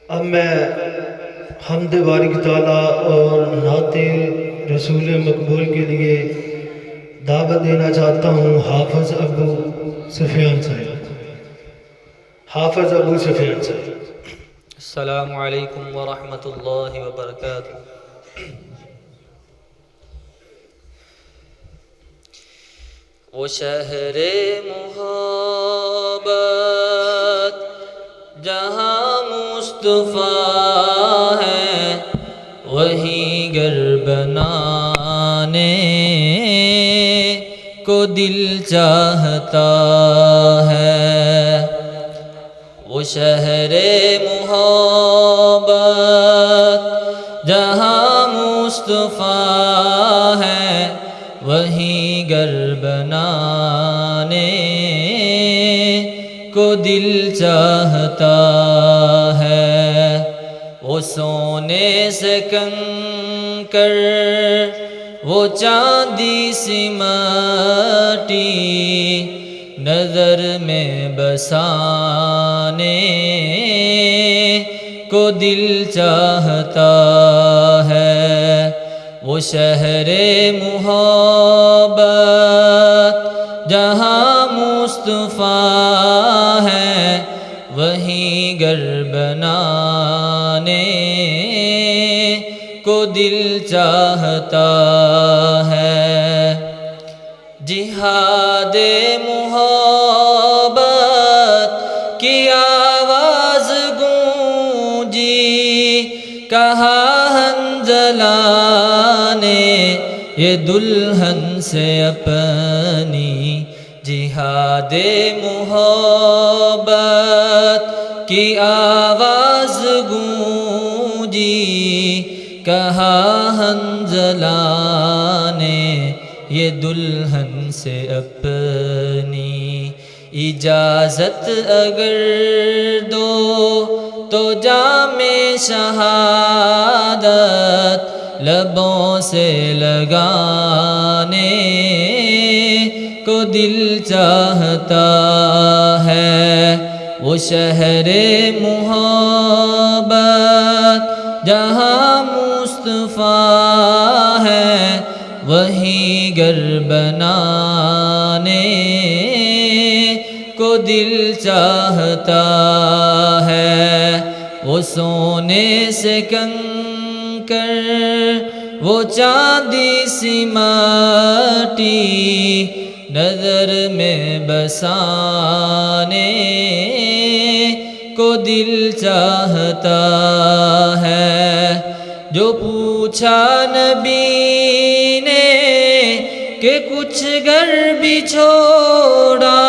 اب میں حمد باری تعالیٰ اور نعت رسول مقبول کے لیے دعوت دینا چاہتا ہوں حافظ ابو سفیان صاحب. حافظ ابو سفیان صاحب. السلام علیکم ورحمۃ اللہ وبرکاتہ. وہ شہر محبت جہاں مصطفیٰ ہے وہیں گر بنانے کو دل چاہتا ہے. وہ شہر محبت جہاں مصطفیٰ ہے وہیں گر بنانے کو دل چاہتا ہے. وہ سونے سے کنکر وہ چاندی سی مٹی نظر میں بسانے کو دل چاہتا ہے. وہ شہر محبت جہاں مصطفیٰ ہے وہیں گر بنانے کو دل چاہتا ہے. جہاد محبت کی آواز گونجی کہا حنظلہ نے یہ دلہن سے اپنی. جہاد محبت کی آواز گونجی کہا حنظلہ نے یہ دلہن سے اپنی. اجازت اگر دو تو جام شہادت لبوں سے لگانے کو دل چاہتا ہے. وہ شہر محبت جہاں مصطفیٰ ہے وہیں گر بنانے کو دل چاہتا ہے. وہ سونے سے کنکر وہ چاندی سی مٹی نظر میں بسانے کو دل چاہتا ہے. جو پوچھا نبی نے کہ کچھ گر بھی چھوڑا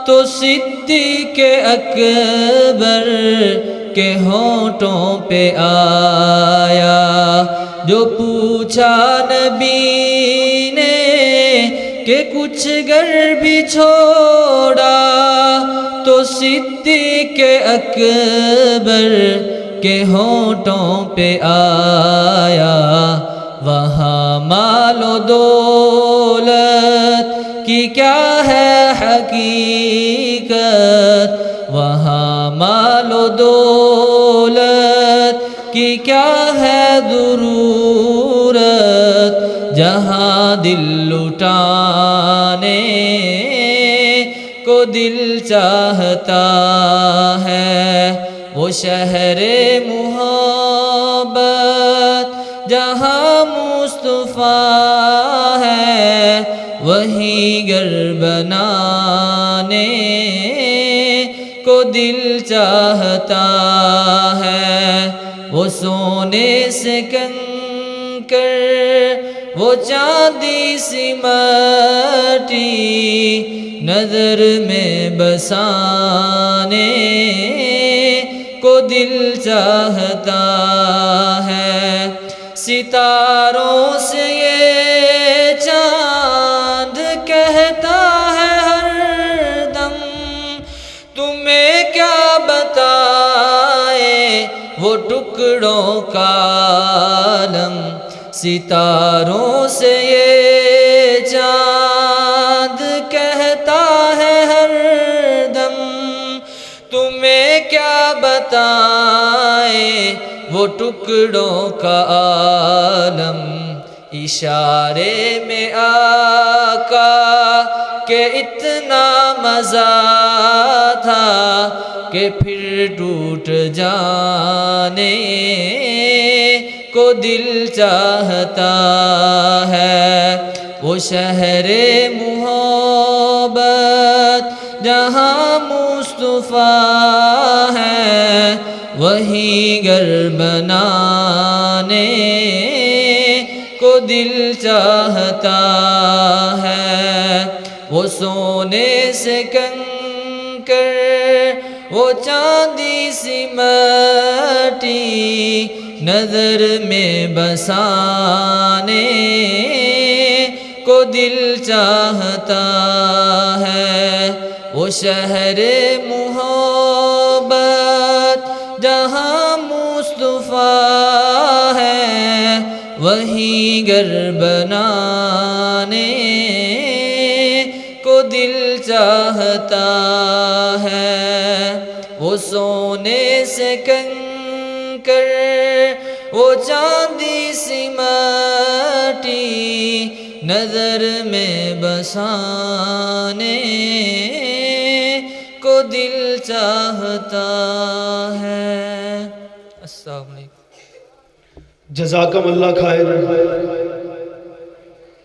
تو صدیق اکبر کے ہونٹوں پہ آیا. جو پوچھا نبی نے کہ کچھ گر بھی چھوڑا تو صدیق اکبر کے ہونٹوں پہ آیا. وہاں مال و دولت کی کیا ہے حقیقت وہاں مال و دولت کی کیا ہے ضرورت جہاں دل لٹانے کو دل چاہتا ہے. وہ شہر محبت جہاں مصطفیٰ ہے وہیں گر بنانے کو دل چاہتا ہے. وہ سونے سے کنکر وہ چاندی سی مٹی نظر میں بسانے کو دل چاہتا ہے. ستاروں سے یہ چاند کہتا ہے ہر دم تمہیں کیا بتائے وہ ٹکڑوں کا عالم. ستاروں سے یہ چاند کہتا ہے ہر دم تمہیں کیا بتائے وہ ٹکڑوں کا عالم، اشارے میں آقا کہ اتنا مزہ تھا کہ پھر ٹوٹ جانے کو دل چاہتا ہے۔ وہ شہر محبت جہاں مصطفیٰ ہے، وہی گھر بنانے کو دل چاہتا ہے۔ وہ سونے سے کنکر، وہ چاندی سی مٹی نظر میں بسانے کو دل چاہتا ہے۔ وہ شہر محبت جہاں مصطفیٰ ہے، وہی گھر بنانے کو دل چاہتا ہے۔ وہ سونے سے کنکر، وہ چاندی سی مٹی نظر میں بسانے کو دل چاہتا ہے۔ السلام علیکم۔ جزاکم اللہ خیر۔